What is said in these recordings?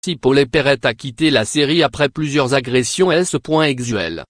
Si Pauley Perrette a quitté la série après plusieurs agressions S.Exuel.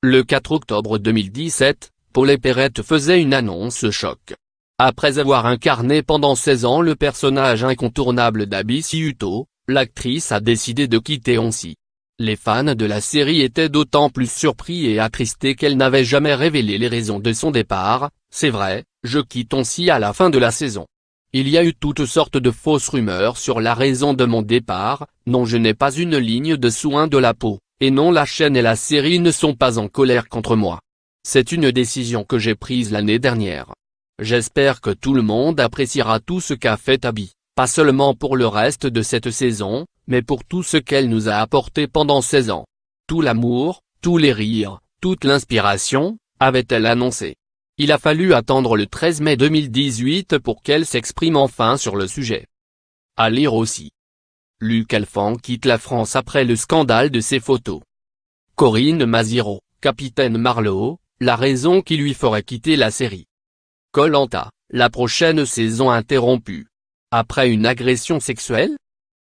Le 4 octobre 2017, Pauley Perrette faisait une annonce choc. Après avoir incarné pendant 16 ans le personnage incontournable d'Abyss Yuto, l'actrice a décidé de quitter ONCE. Les fans de la série étaient d'autant plus surpris et attristés qu'elle n'avait jamais révélé les raisons de son départ. C'est vrai, je quitte ONCE à la fin de la saison. Il y a eu toutes sortes de fausses rumeurs sur la raison de mon départ. Non, je n'ai pas une ligne de soins de la peau, et non, la chaîne et la série ne sont pas en colère contre moi. C'est une décision que j'ai prise l'année dernière. J'espère que tout le monde appréciera tout ce qu'a fait Abby, pas seulement pour le reste de cette saison, mais pour tout ce qu'elle nous a apporté pendant 16 ans. Tout l'amour, tous les rires, toute l'inspiration, avait-elle annoncé. Il a fallu attendre le 13 mai 2018 pour qu'elle s'exprime enfin sur le sujet. À lire aussi. Luc Alphand quitte la France après le scandale de ses photos. Corinne Maziero, Capitaine Marlowe, la raison qui lui ferait quitter la série. Koh-Lanta, la prochaine saison interrompue. Après une agression sexuelle?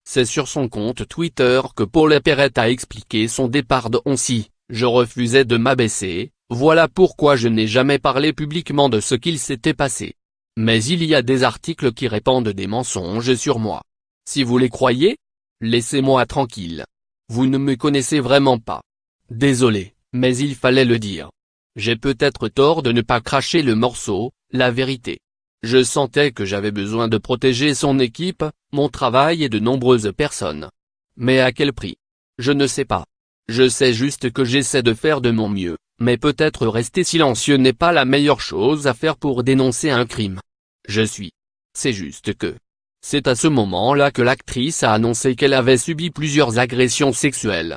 C'est sur son compte Twitter que Pauley Perrette a expliqué son départ de ONCE. Je refusais de m'abaisser, voilà pourquoi je n'ai jamais parlé publiquement de ce qu'il s'était passé. Mais il y a des articles qui répandent des mensonges sur moi. Si vous les croyez, laissez-moi tranquille. Vous ne me connaissez vraiment pas. Désolé, mais il fallait le dire. J'ai peut-être tort de ne pas cracher le morceau, la vérité. Je sentais que j'avais besoin de protéger son équipe, mon travail et de nombreuses personnes. Mais à quel prix? Je ne sais pas. Je sais juste que j'essaie de faire de mon mieux, mais peut-être rester silencieux n'est pas la meilleure chose à faire pour dénoncer un crime. C'est juste que. C'est à ce moment-là que l'actrice a annoncé qu'elle avait subi plusieurs agressions sexuelles.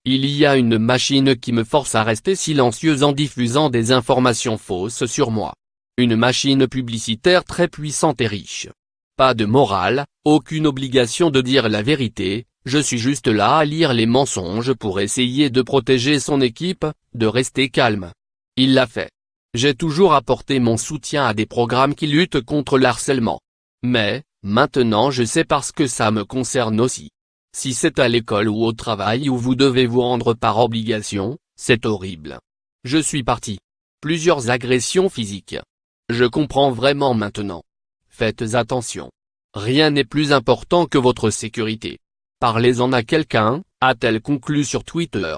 Il y a une machine qui me force à rester silencieuse en diffusant des informations fausses sur moi. Une machine publicitaire très puissante et riche. Pas de morale, aucune obligation de dire la vérité, je suis juste là à lire les mensonges pour essayer de protéger son équipe, de rester calme. Il l'a fait. J'ai toujours apporté mon soutien à des programmes qui luttent contre l'harcèlement. Mais, maintenant je sais parce que ça me concerne aussi. Si c'est à l'école ou au travail où vous devez vous rendre par obligation, c'est horrible. Je suis parti. Plusieurs agressions physiques. Je comprends vraiment maintenant. Faites attention. Rien n'est plus important que votre sécurité. Parlez-en à quelqu'un, a-t-elle conclu sur Twitter.